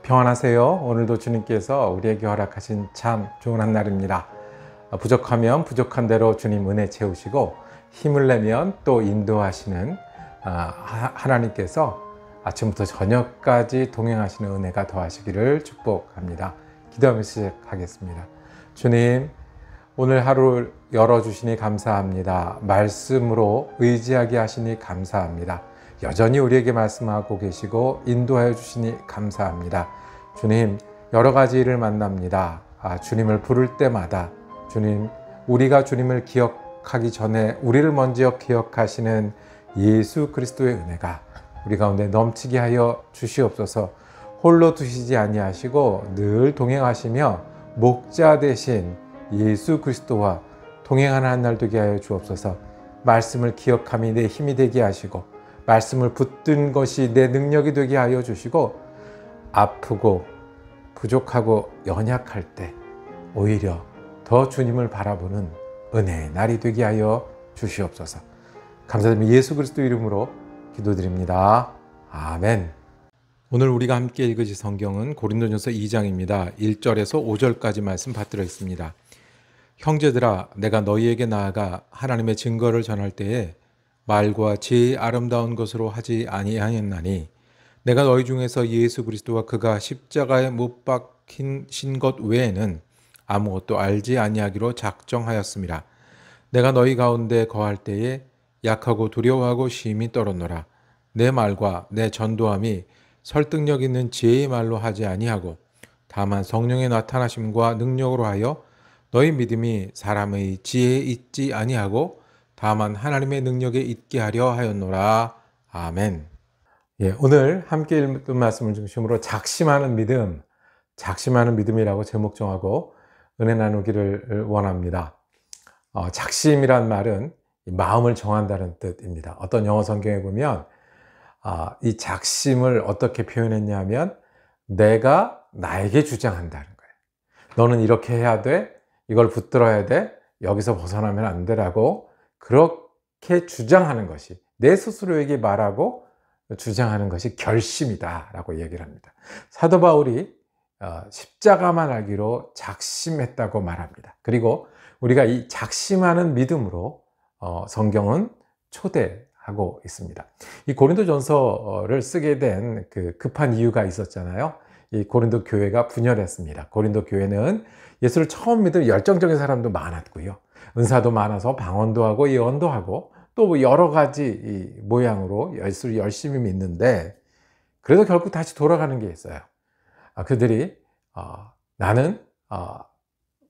평안하세요. 오늘도 주님께서 우리에게 허락하신 참 좋은 한날입니다. 부족하면 부족한 대로 주님 은혜 채우시고 힘을 내면 또 인도하시는 하나님께서 아침부터 저녁까지 동행하시는 은혜가 더하시기를 축복합니다. 기도하며 시작하겠습니다. 주님, 오늘 하루 열어주시니 감사합니다. 말씀으로 의지하게 하시니 감사합니다. 여전히 우리에게 말씀하고 계시고 인도하여 주시니 감사합니다. 주님, 여러 가지 일을 만납니다. 주님을 부를 때마다 주님, 우리가 주님을 기억하기 전에 우리를 먼저 기억하시는 예수 그리스도의 은혜가 우리 가운데 넘치게 하여 주시옵소서. 홀로 두시지 아니하시고 늘 동행하시며 목자 되신 예수 그리스도와 동행하는 한 날 되게 하여 주옵소서. 말씀을 기억함이 내 힘이 되게 하시고 말씀을 붙든 것이 내 능력이 되게 하여 주시고 아프고 부족하고 연약할 때 오히려 더 주님을 바라보는 은혜의 날이 되게 하여 주시옵소서. 감사드리며 예수 그리스도 이름으로 기도드립니다. 아멘. 오늘 우리가 함께 읽으실 성경은 고린도전서 2장입니다. 1절에서 5절까지 말씀 받들어 있습니다. 형제들아, 내가 너희에게 나아가 하나님의 증거를 전할 때에 말과 제일 아름다운 것으로 하지 아니하였나니 내가 너희 중에서 예수 그리스도와 그가 십자가에 못 박히신 것 외에는 아무것도 알지 아니하기로 작정하였습니다. 내가 너희 가운데 거할 때에 약하고 두려워하고 심히 떨었노라. 내 말과 내 전도함이 설득력 있는 지혜의 말로 하지 아니하고 다만 성령의 나타나심과 능력으로 하여 너희 믿음이 사람의 지혜에 있지 아니하고 다만 하나님의 능력에 있게 하려 하였노라. 아멘. 오늘 함께 읽은 말씀을 중심으로 작심하는 믿음이라고 제목 정하고 은혜 나누기를 원합니다. 작심이란 말은 마음을 정한다는 뜻입니다. 어떤 영어 성경에 보면 이 작심을 어떻게 표현했냐면 내가 나에게 주장한다는 거예요. 너는 이렇게 해야 돼. 이걸 붙들어야 돼. 여기서 벗어나면 안 되라고 그렇게 주장하는 것이 내 스스로에게 말하고 주장하는 것이 결심이다 라고 얘기를 합니다. 사도 바울이 십자가만 알기로 작심했다고 말합니다. 그리고 우리가 이 작심하는 믿음으로 성경은 초대하고 있습니다. 이 고린도전서를 쓰게 된 그 급한 이유가 있었잖아요. 이 고린도 교회가 분열했습니다. 고린도 교회는 예수를 처음 믿은 열정적인 사람도 많았고요. 은사도 많아서 방언도 하고 예언도 하고 또 여러 가지 모양으로 예수를 열심히 믿는데 그래도 결국 다시 돌아가는 게 있어요. 그들이 나는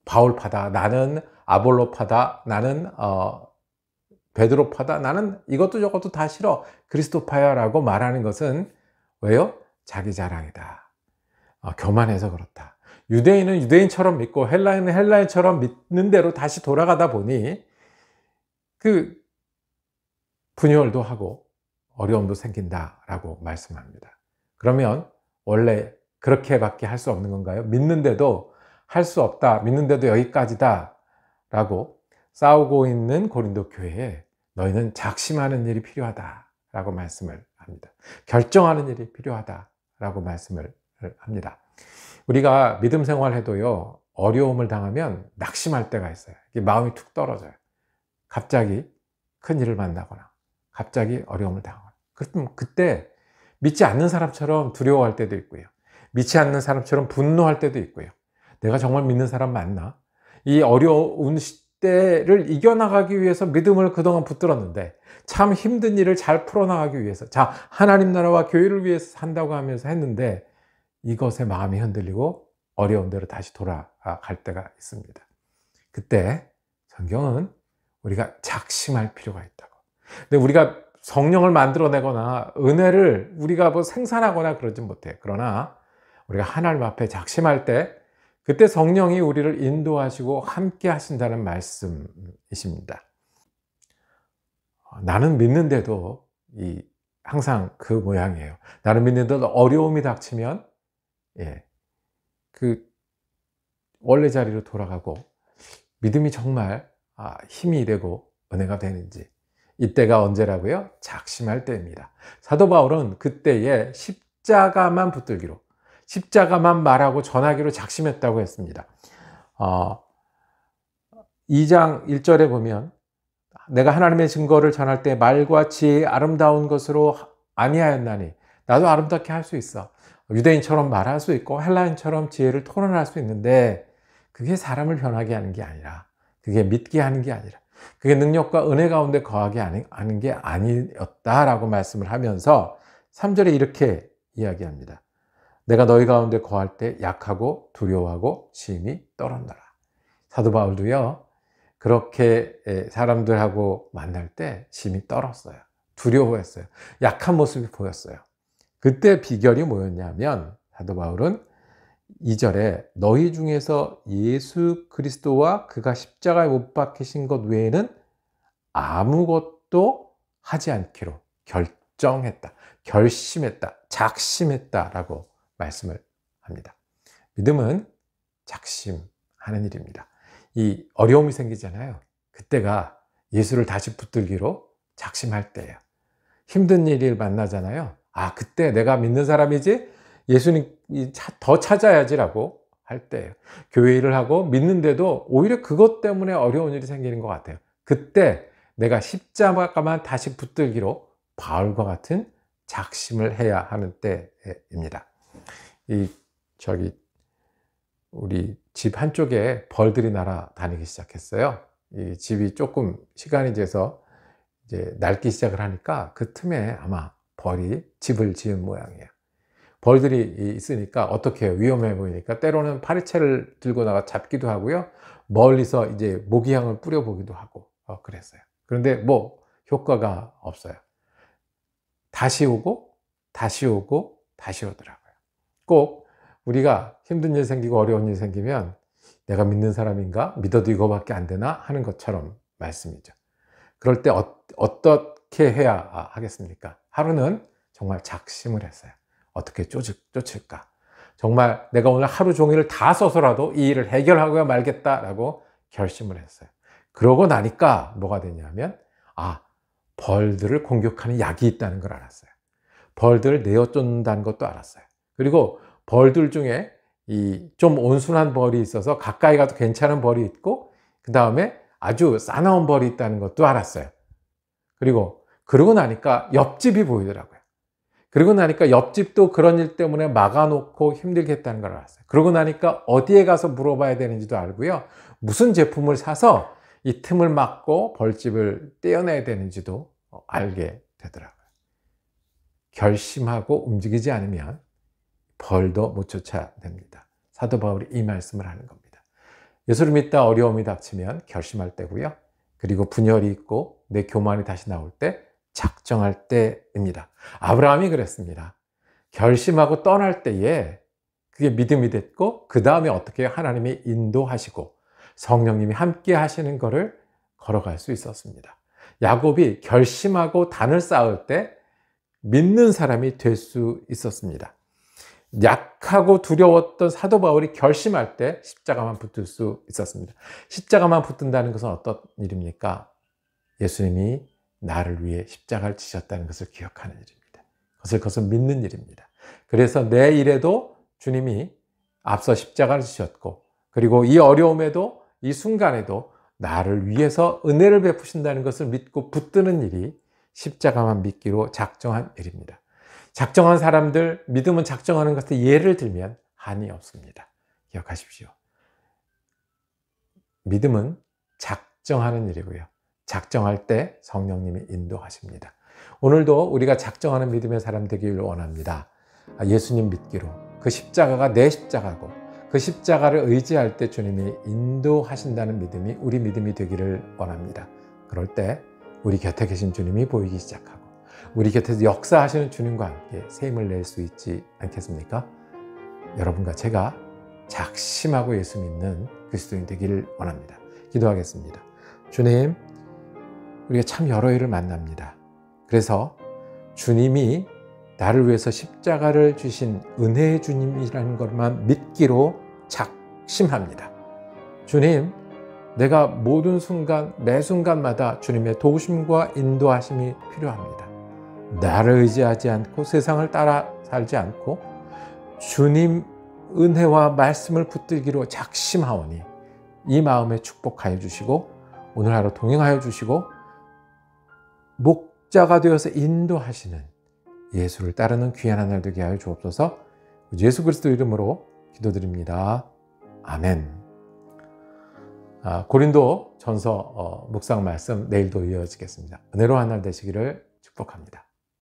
바울파다, 나는 아볼로파다, 나는 베드로파다, 나는 이것도 저것도 다 싫어, 그리스도파야 라고 말하는 것은 왜요? 자기 자랑이다. 교만해서 그렇다. 유대인은 유대인처럼 믿고 헬라인은 헬라인처럼 믿는 대로 다시 돌아가다 보니 그 분열도 하고 어려움도 생긴다라고 말씀합니다. 그러면 원래 그렇게밖에 할 수 없는 건가요? 믿는데도 할 수 없다, 믿는데도 여기까지다 라고 싸우고 있는 고린도 교회에 너희는 작심하는 일이 필요하다 라고 말씀을 합니다. 결정하는 일이 필요하다 라고 말씀을 합니다. 우리가 믿음 생활해도요, 어려움을 당하면 낙심할 때가 있어요. 마음이 툭 떨어져요. 갑자기 큰 일을 만나거나 갑자기 어려움을 당하거나. 그럼 그때 믿지 않는 사람처럼 두려워할 때도 있고요, 믿지 않는 사람처럼 분노할 때도 있고요. 내가 정말 믿는 사람 맞나? 이 어려운 시대를 이겨나가기 위해서 믿음을 그동안 붙들었는데 참 힘든 일을 잘 풀어나가기 위해서 하나님 나라와 교회를 위해서 산다고 하면서 했는데 이것에 마음이 흔들리고 어려운 대로 다시 돌아갈 때가 있습니다. 그때 성경은 우리가 작심할 필요가 있다고. 근데 우리가 성령을 만들어내거나 은혜를 우리가 생산하거나 그러지 못해요. 그러나 우리가 하나님 앞에 작심할 때 그때 성령이 우리를 인도하시고 함께 하신다는 말씀이십니다. 나는 믿는데도 항상 그 모양이에요. 나는 믿는데도 어려움이 닥치면 그 원래 자리로 돌아가고 믿음이 정말 힘이 되고 은혜가 되는지, 이때가 언제라고요? 작심할 때입니다. 사도 바울은 그때에 십자가만 붙들기로, 십자가만 말하고 전하기로 작심했다고 했습니다. 2장 1절에 보면 내가 하나님의 증거를 전할 때 말과 지혜의 아름다운 것으로 아니하였나니 나도 아름답게 할 수 있어. 유대인처럼 말할 수 있고 헬라인처럼 지혜를 토론할 수 있는데 그게 사람을 변하게 하는 게 아니라, 그게 믿게 하는 게 아니라, 그게 능력과 은혜 가운데 거하게 하는 게 아니었다라고 말씀을 하면서 3절에 이렇게 이야기합니다. 내가 너희 가운데 거할 때 약하고 두려워하고 심히 떨었노라. 사도 바울도요, 그렇게 사람들하고 만날 때 심히 떨었어요. 두려워했어요. 약한 모습이 보였어요. 그때 비결이 뭐였냐면 사도 바울은 2절에 너희 중에서 예수 그리스도와 그가 십자가에 못 박히신 것 외에는 아무것도 하지 않기로 결정했다, 결심했다, 작심했다라고 말씀을 합니다. 믿음은 작심하는 일입니다. 이 어려움이 생기잖아요. 그때가 예수를 다시 붙들기로 작심할 때예요. 힘든 일을 만나잖아요. 그때 내가 믿는 사람이지 예수님 더 찾아야지라고 할 때예요. 교회 일을 하고 믿는데도 오히려 그것 때문에 어려운 일이 생기는 것 같아요. 그때 내가 십자가만 다시 붙들기로 바울과 같은 작심을 해야 하는 때입니다. 우리 집 한쪽에 벌들이 날아다니기 시작했어요. 이 집이 조금 시간이 돼서 이제 낡기 시작을 하니까 그 틈에 아마 벌이 집을 지은 모양이에요. 벌들이 있으니까 어떻게 해요? 위험해 보이니까 때로는 파리채를 들고 나가 잡기도 하고요. 멀리서 이제 모기향을 뿌려보기도 하고 그랬어요. 그런데 뭐 효과가 없어요. 다시 오고 다시 오고 다시 오더라고요. 꼭 우리가 힘든 일 생기고 어려운 일 생기면 내가 믿는 사람인가? 믿어도 이거밖에 안 되나? 하는 것처럼 말씀이죠. 그럴 때 어떻게 해야 하겠습니까? 하루는 정말 작심을 했어요. 어떻게 쫓을까? 정말 내가 오늘 하루 종일을 다 써서라도 이 일을 해결하고야 말겠다라고 결심을 했어요. 그러고 나니까 뭐가 되냐면 벌들을 공격하는 약이 있다는 걸 알았어요. 벌들을 내어 쫓는다는 것도 알았어요. 그리고 벌들 중에 좀 온순한 벌이 있어서 가까이 가도 괜찮은 벌이 있고, 그 다음에 아주 싸나운 벌이 있다는 것도 알았어요. 그러고 나니까 옆집이 보이더라고요. 그러고 나니까 옆집도 그런 일 때문에 막아놓고 힘들겠다는 걸 알았어요. 그러고 나니까 어디에 가서 물어봐야 되는지도 알고요. 무슨 제품을 사서 이 틈을 막고 벌집을 떼어내야 되는지도 알게 되더라고요. 결심하고 움직이지 않으면 벌도 못 쫓아냅니다. 사도 바울이 이 말씀을 하는 겁니다. 예수를 믿다 어려움이 닥치면 결심할 때고요. 그리고 분열이 있고 내 교만이 다시 나올 때 작정할 때입니다. 아브라함이 그랬습니다. 결심하고 떠날 때에 그게 믿음이 됐고, 그 다음에 어떻게 하나님이 인도하시고 성령님이 함께 하시는 것을 걸어갈 수 있었습니다. 야곱이 결심하고 단을 쌓을 때 믿는 사람이 될 수 있었습니다. 약하고 두려웠던 사도 바울이 결심할 때 십자가만 붙들 수 있었습니다. 십자가만 붙든다는 것은 어떤 일입니까? 예수님이 나를 위해 십자가를 지셨다는 것을 기억하는 일입니다. 그것을 믿는 일입니다. 그래서 내 일에도 주님이 앞서 십자가를 지셨고, 그리고 이 어려움에도 이 순간에도 나를 위해서 은혜를 베푸신다는 것을 믿고 붙드는 일이 십자가만 믿기로 작정한 일입니다. 작정한 사람들, 믿음은 작정하는 것에 예를 들면 한이 없습니다. 기억하십시오. 믿음은 작정하는 일이고요. 작정할 때 성령님이 인도하십니다. 오늘도 우리가 작정하는 믿음의 사람 되기를 원합니다. 예수님 믿기로 그 십자가가 내 십자가고 그 십자가를 의지할 때 주님이 인도하신다는 믿음이 우리 믿음이 되기를 원합니다. 그럴 때 우리 곁에 계신 주님이 보이기 시작하고 우리 곁에서 역사하시는 주님과 함께 새 힘을 낼 수 있지 않겠습니까? 여러분과 제가 작심하고 예수 믿는 그리스도인 되기를 원합니다. 기도하겠습니다. 주님, 우리가 참 여러 일을 만납니다. 그래서 주님이 나를 위해서 십자가를 주신 은혜의 주님이라는 것만 믿기로 작심합니다. 주님, 내가 모든 순간, 매 순간마다 주님의 도우심과 인도하심이 필요합니다. 나를 의지하지 않고 세상을 따라 살지 않고 주님 은혜와 말씀을 붙들기로 작심하오니 이 마음에 축복하여 주시고 오늘 하루 동행하여 주시고 목자가 되어서 인도하시는 예수를 따르는 귀한 한 날 되게 하여 주옵소서. 예수 그리스도 이름으로 기도드립니다. 아멘. 고린도 전서 묵상 말씀 내일도 이어지겠습니다. 은혜로운 한 날 되시기를 축복합니다.